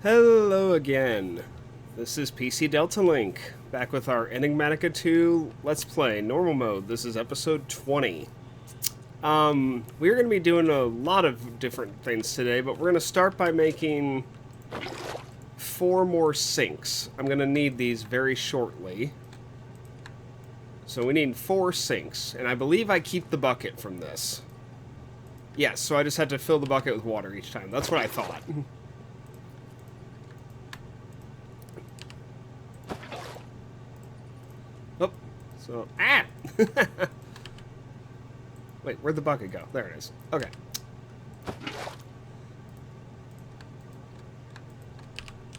Hello again. This is PC Delta Link, back with our Enigmatica 2 Let's Play, normal mode. This is episode 20. We're going to be doing a lot of different things today, but we're going to start by making 4 more sinks. I'm going to need these very shortly. So we need 4 sinks, and I believe I keep the bucket from this. Yes, so I just had to fill the bucket with water each time. That's what I thought. Oh, so, ah! Wait, where'd the bucket go? There it is. Okay.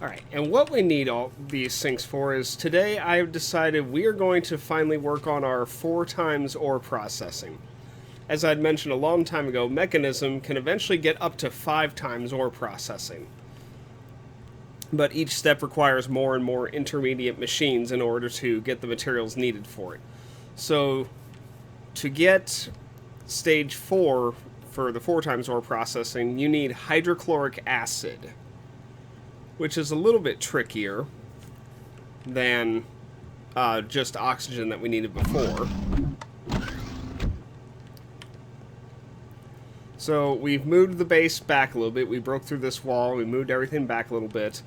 Alright, and what we need all these sinks for is today I've decided we are going to finally work on our 4 times ore processing. As I'd mentioned a long time ago, Mekanism can eventually get up to 5 times ore processing. But each step requires more and more intermediate machines in order to get the materials needed for it. So, to get stage 4 for the 4 times ore processing, you need hydrochloric acid, which is a little bit trickier than just oxygen that we needed before. So we've moved the base back a little bit. We broke through this wall. We moved everything back a little bit.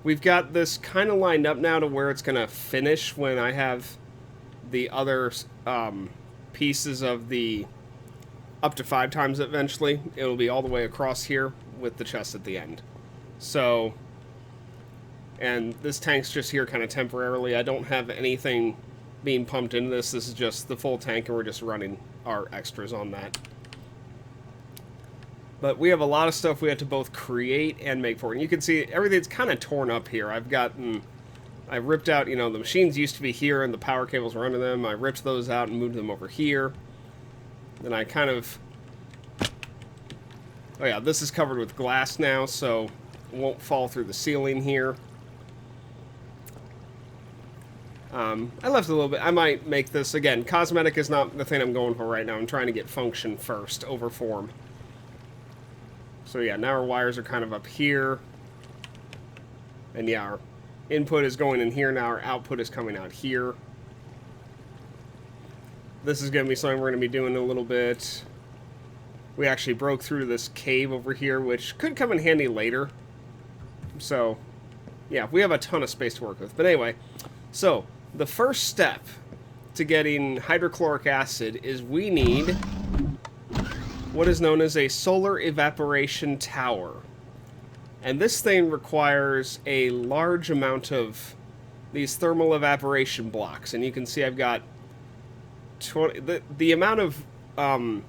We've got this kind of lined up now to where it's going to finish when I have the other pieces of the up to 5 times eventually. It'll be all the way across here with the chest at the end. So, and this tank's just here kind of temporarily. I don't have anything being pumped into this. This is just the full tank, and we're just running our extras on that. But we have a lot of stuff we have to both create and make for it. And you can see everything's kind of torn up here. I ripped out, the machines used to be here and the power cables were under them. I ripped those out and moved them over here. Then I kind of... Oh yeah, this is covered with glass now, so it won't fall through the ceiling here. I left a little bit. I might make this, again, cosmetic is not the thing I'm going for right now. I'm trying to get function first over form. So yeah, now our wires are kind of up here. And yeah, our input is going in here, now our output is coming out here. This is going to be something we're going to be doing a little bit. We actually broke through this cave over here, which could come in handy later. So, yeah, we have a ton of space to work with. But anyway, so the first step to getting hydrochloric acid is we need what is known as a solar evaporation tower. And this thing requires a large amount of these thermal evaporation blocks. And you can see I've got 20, the amount of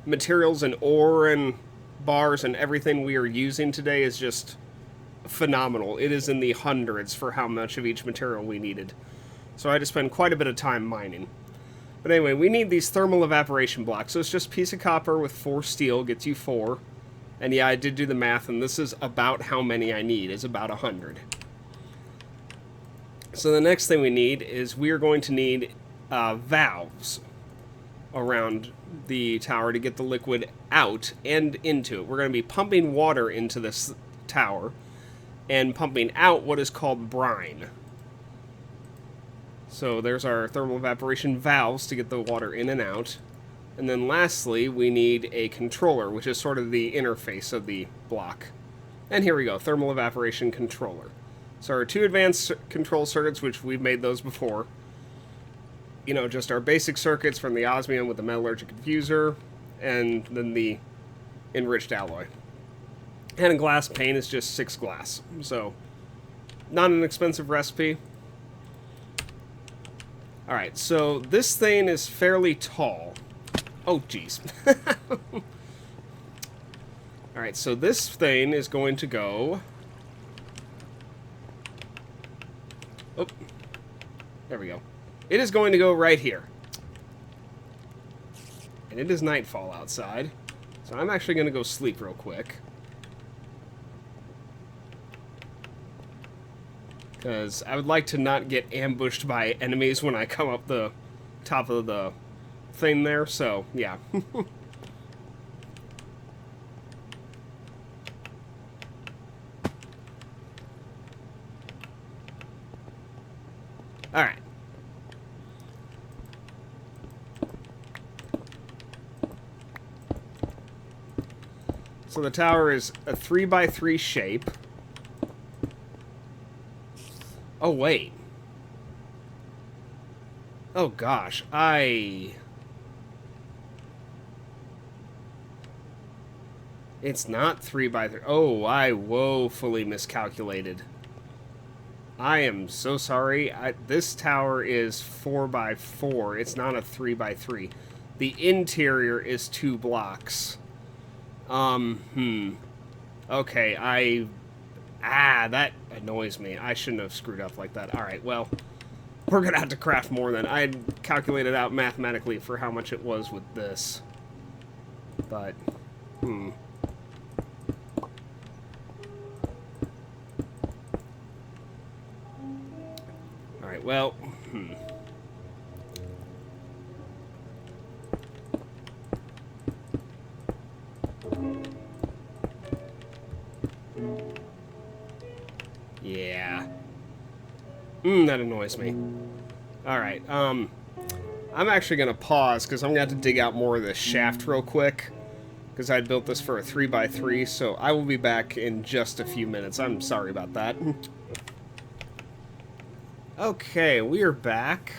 materials and ore and bars and everything we are using today is just phenomenal. It is in the hundreds for how much of each material we needed. So I had to spend quite a bit of time mining. But anyway, we need these thermal evaporation blocks. So it's just a piece of copper with 4 steel, gets you 4. And yeah, I did do the math, and this is about how many I need, is about 100. So the next thing we need is we are going to need valves around the tower to get the liquid out and into it. We're going to be pumping water into this tower and pumping out what is called brine. So there's our thermal evaporation valves to get the water in and out. And then lastly, we need a controller, which is sort of the interface of the block. And here we go, thermal evaporation controller. So our 2 advanced control circuits, which we've made those before. Just our basic circuits from the osmium with the metallurgic diffuser, and then the enriched alloy. And a glass pane is just 6 glass. So, not an expensive recipe. Alright, so this thing is fairly tall. Oh, jeez. Alright, so this thing is going to go... Oh, there we go. It is going to go right here. And it is nightfall outside. So I'm actually going to go sleep real quick. Because I would like to not get ambushed by enemies when I come up the top of the thing there, so, yeah. Alright. So the tower is a 3x3 shape. Oh, wait. Oh, gosh. It's not 3x3. Oh, I woefully miscalculated. I am so sorry. This tower is 4x4. It's not a 3x3. The interior is 2 blocks. Okay, that annoys me. I shouldn't have screwed up like that. Alright, well, we're gonna have to craft more then. I had calculated out mathematically for how much it was with this. But, Alright, well, Yeah. That annoys me. Alright, I'm actually gonna pause, because I'm gonna have to dig out more of this shaft real quick. Because I built this for a 3x3, so I will be back in just a few minutes. I'm sorry about that. Okay, we are back.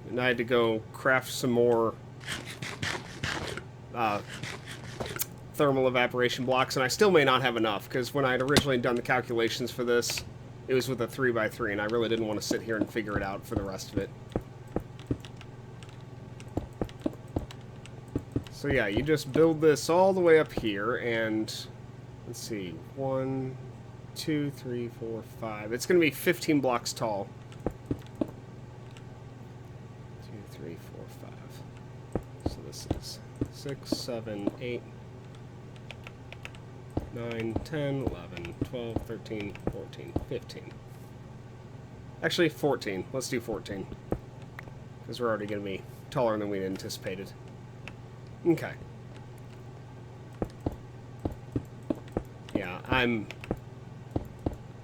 And I had to go craft some more thermal evaporation blocks, and I still may not have enough, because when I had originally done the calculations for this, it was with a 3x3, and I really didn't want to sit here and figure it out for the rest of it. So yeah, you just build this all the way up here, and let's see, 1, 2, 3, 4, 5. It's going to be 15 blocks tall. 2, 3, 4, 5. So this is 6, 7, 8, 9, 10, 11, 12, 13, 14, 15. Actually, 14. Let's do 14. Because we're already going to be taller than we'd anticipated. Okay. Yeah,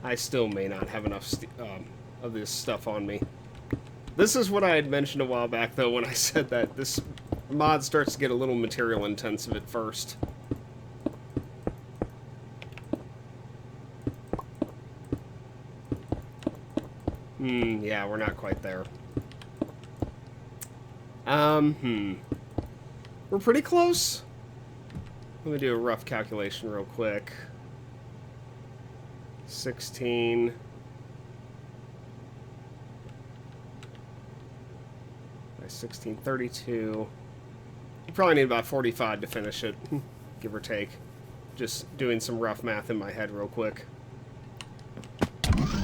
I still may not have enough of this stuff on me. This is what I had mentioned a while back, though, when I said that this mod starts to get a little material intensive at first. Yeah, we're not quite there. We're pretty close. Let me do a rough calculation real quick. 16. By 16, 32. You probably need about 45 to finish it, give or take. Just doing some rough math in my head real quick.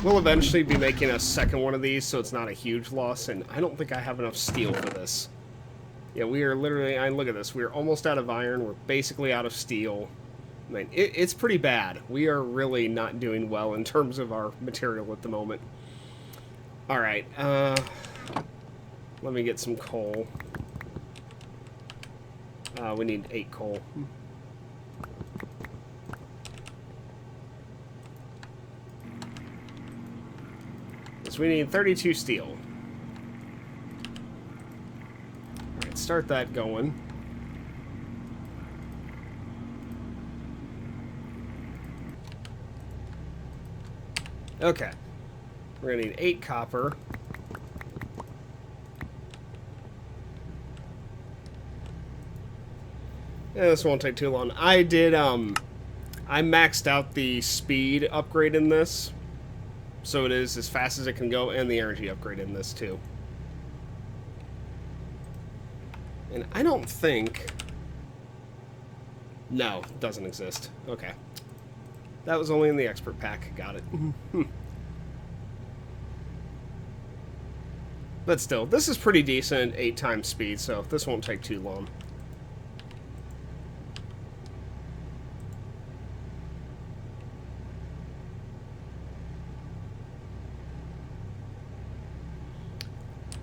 We'll eventually be making a second one of these, so it's not a huge loss, and I don't think I have enough steel for this. Yeah, we are literally, look at this, we're almost out of iron, we're basically out of steel. I mean, it's pretty bad. We are really not doing well in terms of our material at the moment. Alright, let me get some coal. We need 8 coal. So we need 32 steel. Alright, start that going. Okay. We're gonna need 8 copper. Yeah, this won't take too long. I maxed out the speed upgrade in this. So it is as fast as it can go, and the energy upgrade in this, too. And I don't think... No, it doesn't exist. Okay. That was only in the expert pack. Got it. But still, this is pretty decent 8 times speed, so this won't take too long.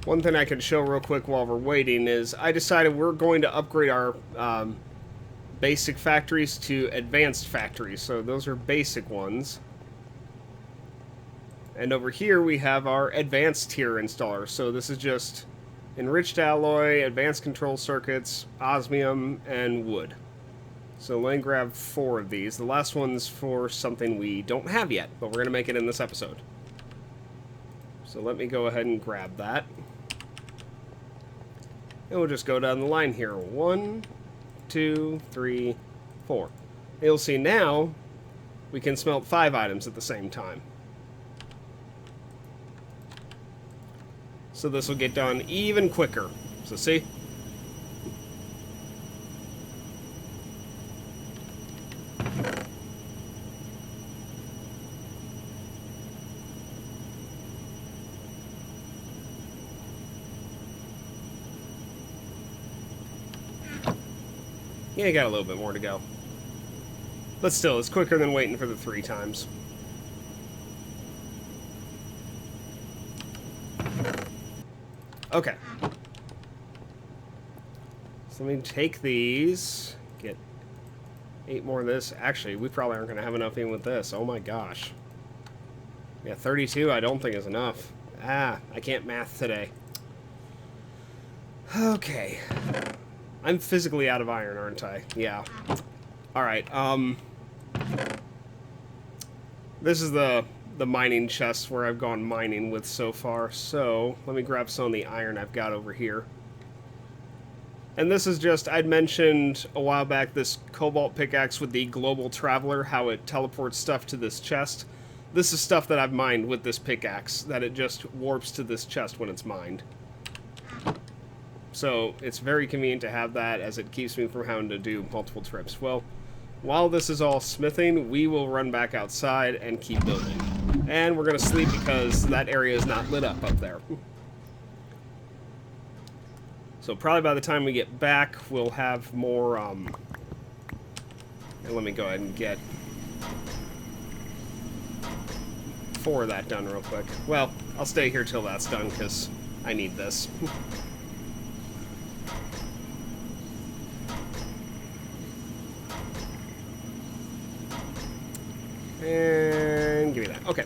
One thing I can show real quick while we're waiting is I decided we're going to upgrade our basic factories to advanced factories. So those are basic ones. And over here we have our advanced tier installer. So this is just enriched alloy, advanced control circuits, osmium, and wood. So let me grab 4 of these. The last one's for something we don't have yet, but we're going to make it in this episode. So let me go ahead and grab that. And we'll just go down the line here. 1, 2, 3, 4. You'll see now we can smelt 5 items at the same time. So this will get done even quicker. So see? Yeah, you got a little bit more to go. But still, it's quicker than waiting for the 3 times. Okay. So let me take these, get 8 more of this. Actually, we probably aren't going to have enough even with this. Oh my gosh. Yeah, 32 I don't think is enough. I can't math today. Okay. I'm physically out of iron, aren't I? Yeah. Alright, this is the mining chest where I've gone mining with so far. So, let me grab some of the iron I've got over here. And this is just, I'd mentioned a while back this cobalt pickaxe with the global traveler, how it teleports stuff to this chest. This is stuff that I've mined with this pickaxe, that it just warps to this chest when it's mined. So, it's very convenient to have that, as it keeps me from having to do multiple trips. Well, while this is all smithing, we will run back outside and keep building. And we're going to sleep because that area is not lit up there. So probably by the time we get back, we'll have more, and let me go ahead and get 4 of that done real quick. Well, I'll stay here till that's done because I need this. And give me that. Okay.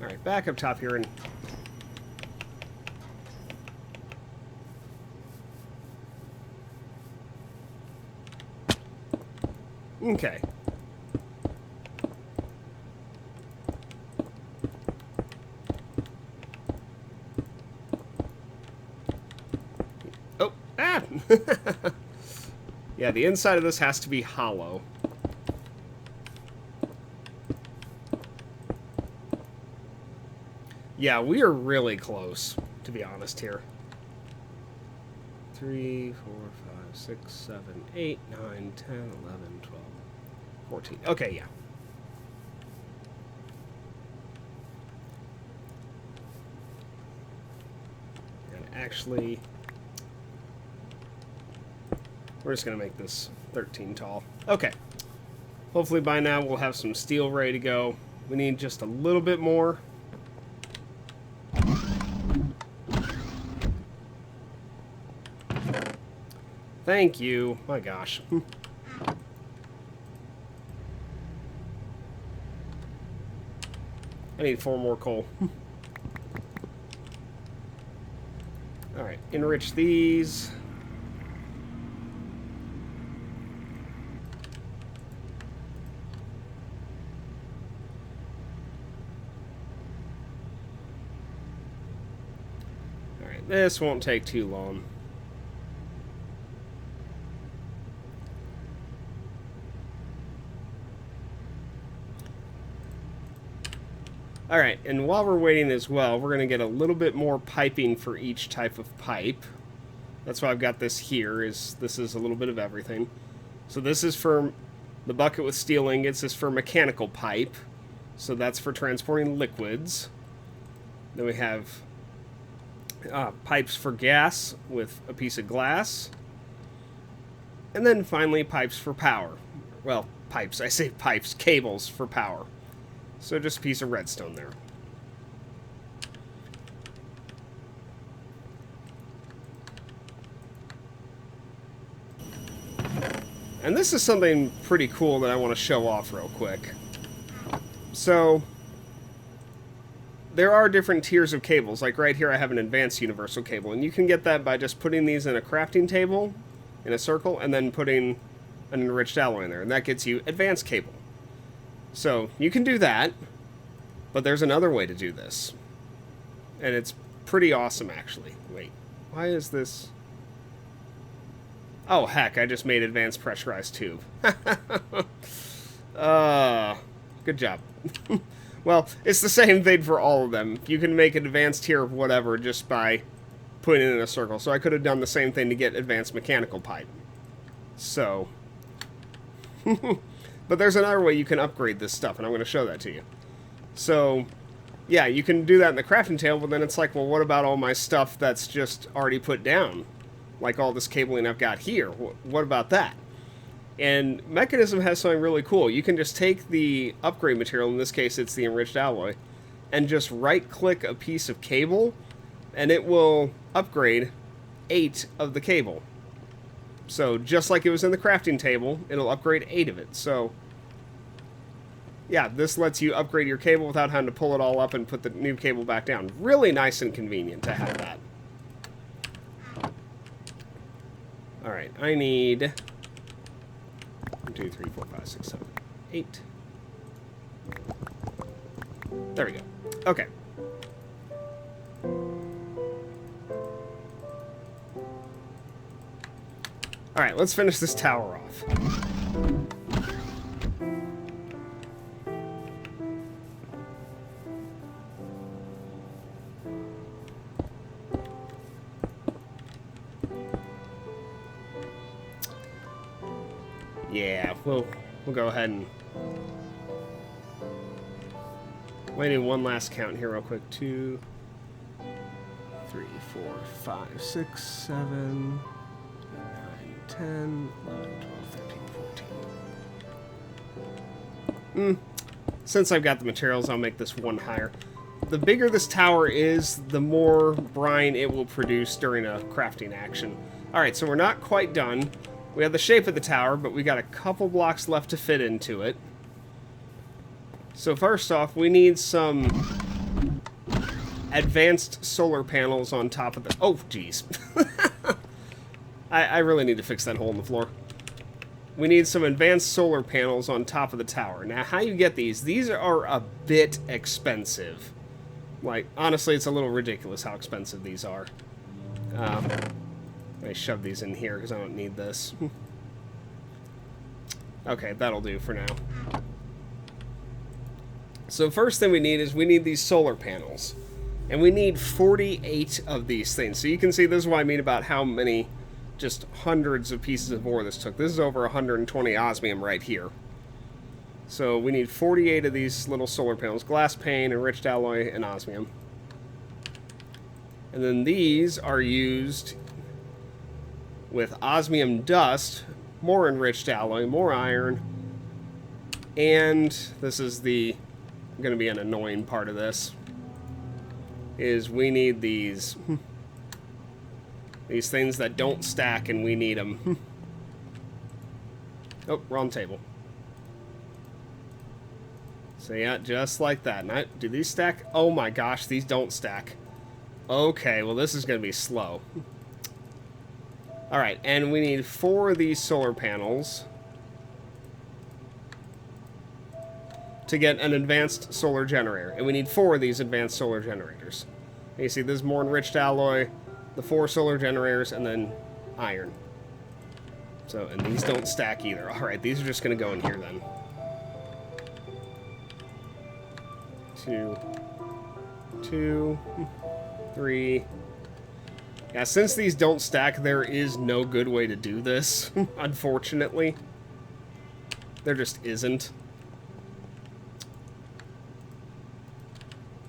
Alright, back up top here and... Okay. Oh! Ah! Yeah, the inside of this has to be hollow. Yeah, we are really close, to be honest here. 3, 4, 5, 6, 7, 8, 9, 10, 11, 12, 14. Okay, yeah. And actually... we're just going to make this 13 tall. Okay. Hopefully by now we'll have some steel ready to go. We need just a little bit more. Thank you. My gosh. I need 4 more coal. Alright, enrich these. This won't take too long. Alright, and while we're waiting as well, we're going to get a little bit more piping for each type of pipe. That's why I've got this here, this is a little bit of everything. So this is for the bucket with steel ingots, this is for mechanical pipe. So that's for transporting liquids. Then we have pipes for gas with a piece of glass. And then finally pipes for power. Well, pipes, I say pipes, cables for power. So just a piece of redstone there. And this is something pretty cool that I want to show off real quick. So, there are different tiers of cables. Like right here I have an advanced universal cable, and you can get that by just putting these in a crafting table, in a circle, and then putting an enriched alloy in there, and that gets you advanced cable. So, you can do that, but there's another way to do this. And it's pretty awesome, actually. Wait, why is this... Oh, heck, I just made advanced pressurized tube. Good job. Well, it's the same thing for all of them. You can make an advanced tier of whatever just by putting it in a circle. So I could have done the same thing to get advanced mechanical pipe. So... But there's another way you can upgrade this stuff, and I'm going to show that to you. So, yeah, you can do that in the crafting table, but then it's like, well, what about all my stuff that's just already put down? Like all this cabling I've got here. What about that? And Mekanism has something really cool. You can just take the upgrade material, in this case it's the enriched alloy, and just right-click a piece of cable, and it will upgrade 8 of the cable. So, just like it was in the crafting table, it'll upgrade 8 of it. So, yeah, this lets you upgrade your cable without having to pull it all up and put the new cable back down. Really nice and convenient to have that. Alright, I need 1, 2, 3, 4, 5, 6, 7, 8. There we go. Okay. Alright, let's finish this tower off. Yeah, we'll go ahead and... Let me do one last count here real quick. 2, 3, 4, 5, 6, 7... 10, 11, 12, 13, 14. Since I've got the materials, I'll make this one higher. The bigger this tower is, the more brine it will produce during a crafting action. Alright, so we're not quite done. We have the shape of the tower, but we got a couple blocks left to fit into it. So first off, we need some advanced solar panels on top of the... Oh, jeez. I really need to fix that hole in the floor. We need some advanced solar panels on top of the tower. Now, how you get these are a bit expensive. Like, honestly, it's a little ridiculous how expensive these are. I shove these in here because I don't need this. Okay, that'll do for now. So first thing we need is we need these solar panels. And we need 48 of these things. So you can see this is what I mean about how many... just hundreds of pieces of ore this took. This is over 120 osmium right here. So we need 48 of these little solar panels. Glass pane, enriched alloy, and osmium. And then these are used with osmium dust, more enriched alloy, more iron, and this is the going to be an annoying part of this, is we need these... These things that don't stack, and we need them. Oh, wrong table. So yeah, just like that. Now, do these stack? Oh my gosh, these don't stack. Okay, well this is going to be slow. Alright, and we need 4 of these solar panels to get an advanced solar generator. And we need 4 of these advanced solar generators. And you see, this is more enriched alloy, the 4 solar generators, and then iron. So, and these don't stack either. Alright, these are just going to go in here then. 2, 2, 3. Yeah, since these don't stack, there is no good way to do this, unfortunately. There just isn't.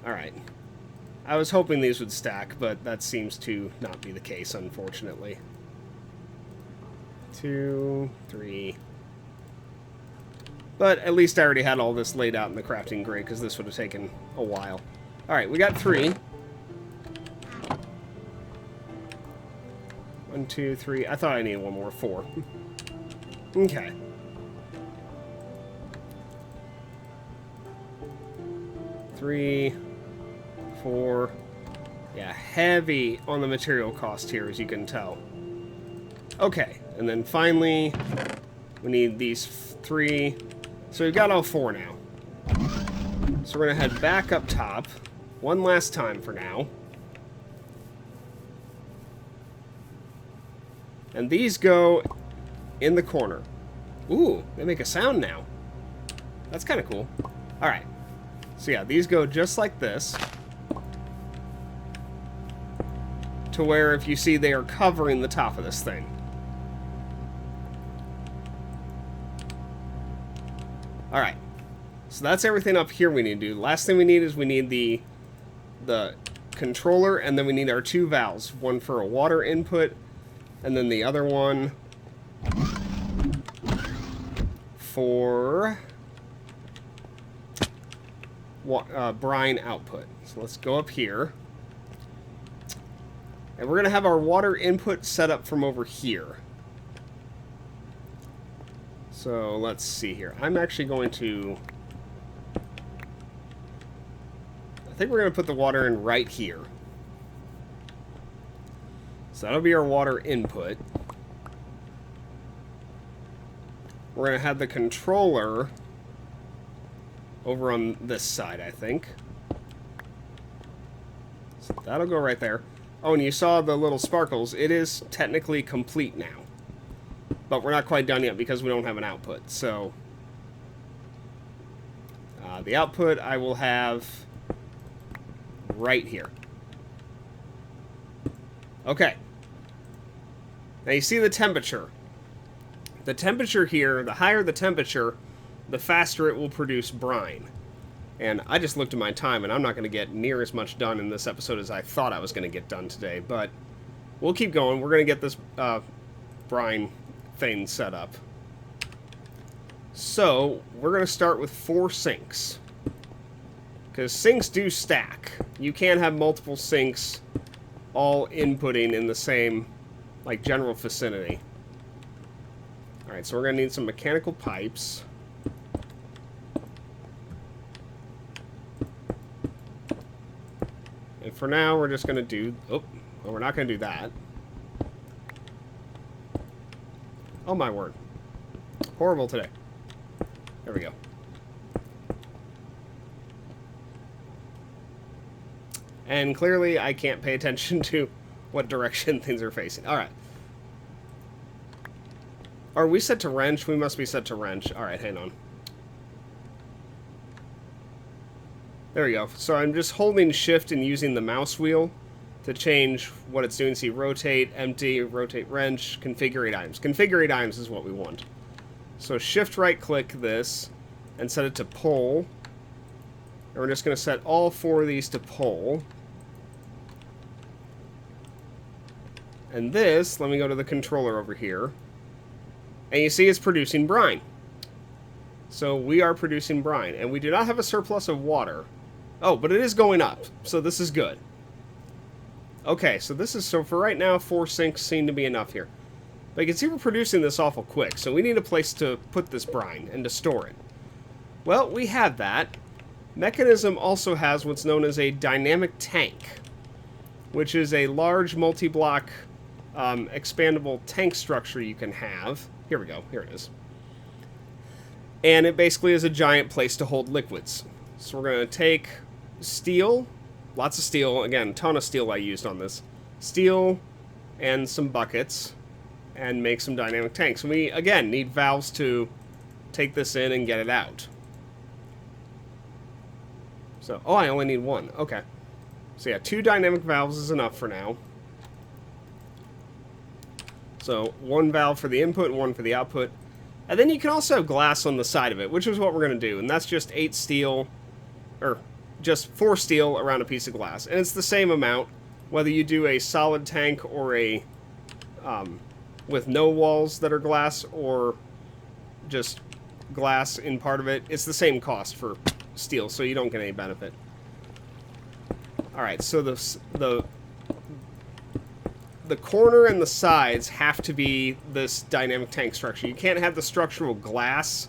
Alright. I was hoping these would stack, but that seems to not be the case, unfortunately. 2, 3. But at least I already had all this laid out in the crafting grid, because this would have taken a while. Alright, we got 3. 1, 2, 3. I thought I needed one more. 4. Okay. Three, 4. Yeah, heavy on the material cost here, as you can tell. Okay, and then finally, we need these 3. So we've got all 4 now. So we're going to head back up top one last time for now. And these go in the corner. Ooh, they make a sound now. That's kind of cool. Alright. So yeah, these go just like this. To where, if you see, they are covering the top of this thing. Alright. So that's everything up here we need to do. Last thing we need is we need the controller, and then we need our 2 valves. One for a water input, and then the other one for brine output. So let's go up here. And we're going to have our water input set up from over here. So let's see here. I'm actually going to... I think we're going to put the water in right here. So that'll be our water input. We're going to have the controller over on this side, I think. So that'll go right there. Oh, and you saw the little sparkles. It is technically complete now. But we're not quite done yet because we don't have an output. So the output I will have right here. Okay. Now you see the temperature. The temperature here, the higher the temperature, the faster it will produce brine. And I just looked at my time, and I'm not going to get near as much done in this episode as I thought I was going to get done today. But we'll keep going. We're going to get this brine thing set up. So we're going to start with 4 sinks. Because sinks do stack. You can't have multiple sinks all inputting in the same, like, general vicinity. Alright, so we're going to need some mechanical pipes. And for now, we're just going to do... Oh, well, we're not going to do that. Oh, my word. Horrible today. There we go. And clearly, I can't pay attention to what direction things are facing. Alright. Are we set to wrench? We must be set to wrench. Alright, hang on. There we go. So I'm just holding shift and using the mouse wheel to change what it's doing. See, rotate, empty, rotate wrench, configure 8 items. Configure 8 items is what we want. So shift right click this and set it to pull. And we're just going to set all 4 of these to pull. And this, let me go to the controller over here. And you see it's producing brine. So we are producing brine. And we do not have a surplus of water. Oh, but it is going up. So this is good. Okay, so this is, so for right now, 4 sinks seem to be enough here. But you can see we're producing this awful quick. So we need a place to put this brine and to store it. Well, we have that. Mekanism also has what's known as a dynamic tank, which is a large multi-block expandable tank structure you can have. Here we go. Here it is. And it basically is a giant place to hold liquids. So we're going to take steel, lots of steel, again, a ton of steel I used on this, steel and some buckets, and make some dynamic tanks. And we, again, need valves to take this in and get it out. So, oh, I only need 1. Okay. So yeah, 2 dynamic valves is enough for now. So 1 valve for the input and 1 for the output. And then you can also have glass on the side of it, which is what we're going to do. And that's just 8 steel, or just 4 steel around a piece of glass. And it's the same amount, whether you do a solid tank or a, with no walls that are glass, or just glass in part of it. It's the same cost for steel, so you don't get any benefit. Alright, so the corner and the sides have to be this dynamic tank structure. You can't have the structural glass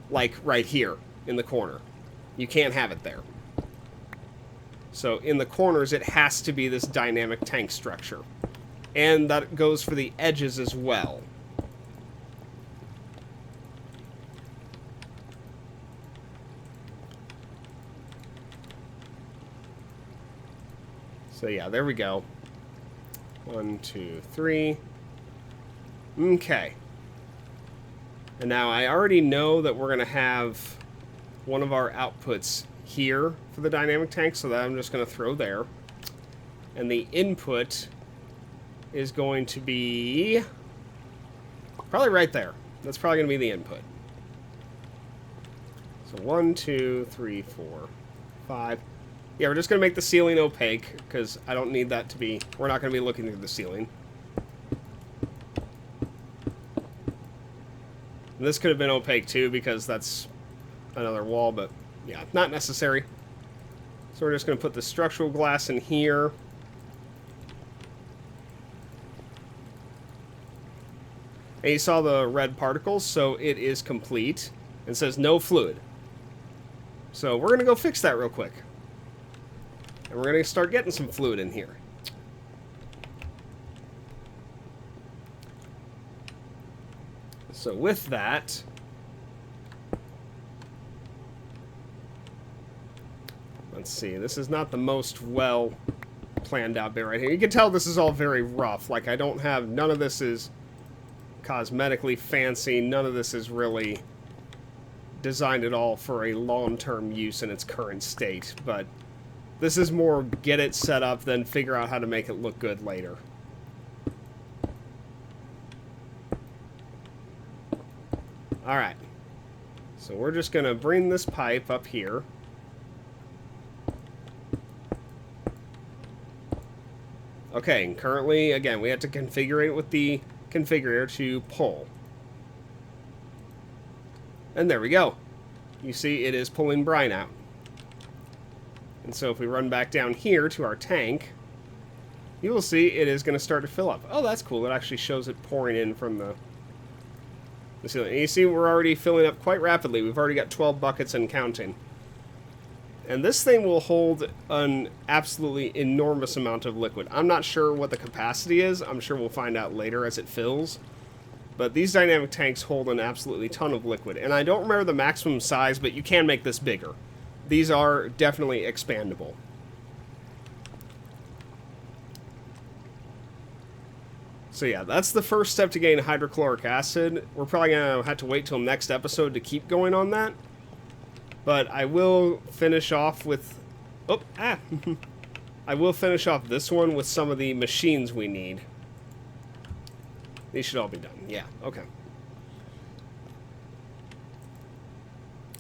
like right here in the corner. You can't have it there. So in the corners, it has to be this dynamic tank structure. And that goes for the edges as well. So yeah, there we go. 1, 2, 3. Okay. And now I already know that we're going to have one of our outputs here for the dynamic tank, so that I'm just going to throw there. And the input is going to be probably right there. That's probably going to be the input. So 1, 2, 3, 4, 5. Yeah, we're just going to make the ceiling opaque, because I don't need that to be... We're not going to be looking through the ceiling. And this could have been opaque too, because that's another wall, but yeah, not necessary. So we're just going to put the structural glass in here. And you saw the red particles, so it is complete. It says no fluid. So we're going to go fix that real quick. And we're going to start getting some fluid in here. So with that, let's see, this is not the most well planned out bit right here. You can tell this is all very rough. Like, I don't have, none of this is cosmetically fancy. None of this is really designed at all for a long-term use in its current state. But this is more get it set up, then figure out how to make it look good later. Alright. So we're just going to bring this pipe up here. Okay, and currently, again, we have to configure it with the configurator to pull. And there we go. You see, it is pulling brine out. And so if we run back down here to our tank, you will see it is going to start to fill up. Oh, that's cool. It actually shows it pouring in from the ceiling. And you see we're already filling up quite rapidly. We've already got 12 buckets and counting. And this thing will hold an absolutely enormous amount of liquid. I'm not sure what the capacity is. I'm sure we'll find out later as it fills. But these dynamic tanks hold an absolutely ton of liquid. And I don't remember the maximum size, but you can make this bigger. These are definitely expandable. So yeah, that's the first step to getting hydrochloric acid. We're probably going to have to wait till next episode to keep going on that. But I will finish off with... I will finish off this one with some of the machines we need. These should all be done. Yeah, okay.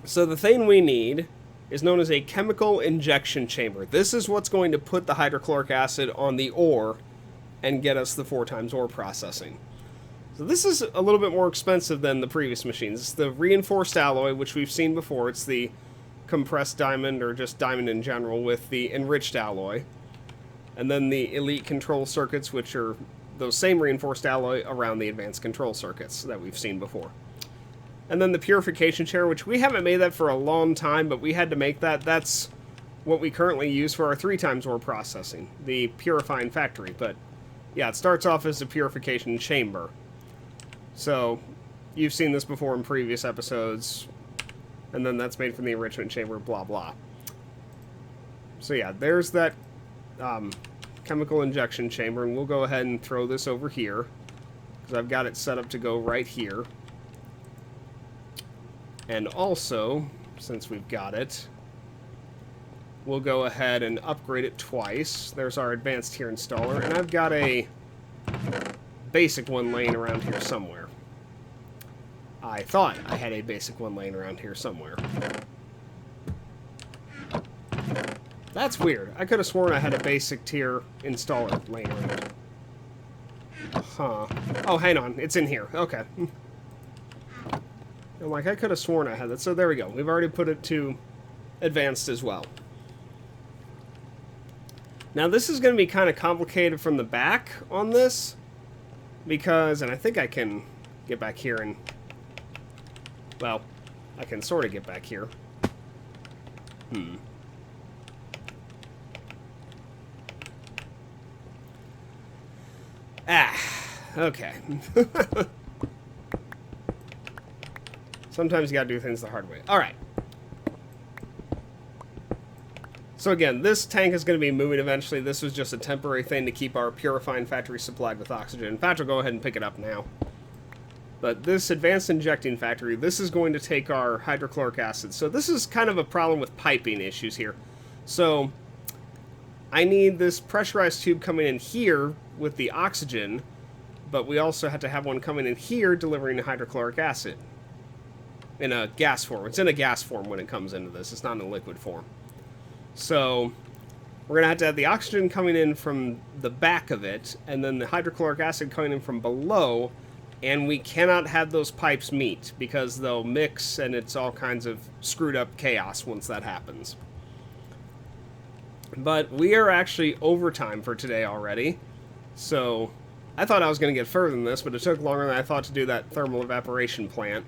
So the thing we need is known as a chemical injection chamber. This is what's going to put the hydrochloric acid on the ore and get us the 4 times ore processing. So this is a little bit more expensive than the previous machines. It's the reinforced alloy, which we've seen before. It's the compressed diamond, or just diamond in general, with the enriched alloy. And then the elite control circuits, which are those same reinforced alloy around the advanced control circuits that we've seen before. And then the purification chamber, which we haven't made that for a long time, but we had to make that. That's what we currently use for our 3 times ore processing, the purifying factory. But yeah, it starts off as a purification chamber. So you've seen this before in previous episodes, and then that's made from the enrichment chamber, blah blah. So yeah, there's that chemical injection chamber, and we'll go ahead and throw this over here, because I've got it set up to go right here. And also, since we've got it, we'll go ahead and upgrade it twice. There's our advanced tier installer, and I've got a basic one laying around here somewhere. I thought I had a basic one laying around here somewhere. That's weird. I could have sworn I had a basic tier installer laying around. Huh. Oh, hang on. It's in here. Okay. I'm like, I could have sworn I had that. So there we go. We've already put it to advanced as well. Now this is going to be kind of complicated from the back on this, because, and I think I can get back here and, well, I can sort of get back here. Okay. Sometimes you gotta do things the hard way. Alright. So again, this tank is going to be moving eventually. This was just a temporary thing to keep our purifying factory supplied with oxygen. In fact, we'll go ahead and pick it up now. But this advanced injecting factory, this is going to take our hydrochloric acid. So this is kind of a problem with piping issues here. So I need this pressurized tube coming in here with the oxygen, but we also have to have one coming in here delivering the hydrochloric acid in a gas form. It's in a gas form when it comes into this. It's not in a liquid form. So we're going to have the oxygen coming in from the back of it, and then the hydrochloric acid coming in from below, and we cannot have those pipes meet because they'll mix and it's all kinds of screwed up chaos once that happens. But we are actually overtime for today already, so I thought I was going to get further than this, but it took longer than I thought to do that thermal evaporation plant.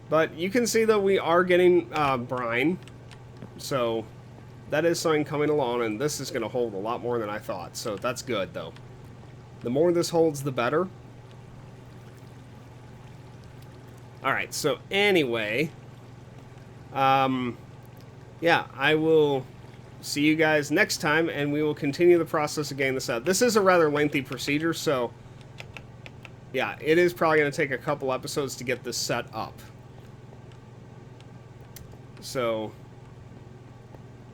But you can see that we are getting brine, so that is something coming along, and this is going to hold a lot more than I thought, so that's good, though. The more this holds, the better. Alright, so anyway, yeah, I will see you guys next time, and we will continue the process of getting this out. This is a rather lengthy procedure, so yeah, it is probably going to take a couple episodes to get this set up. So,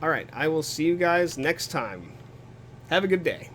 alright, I will see you guys next time. Have a good day.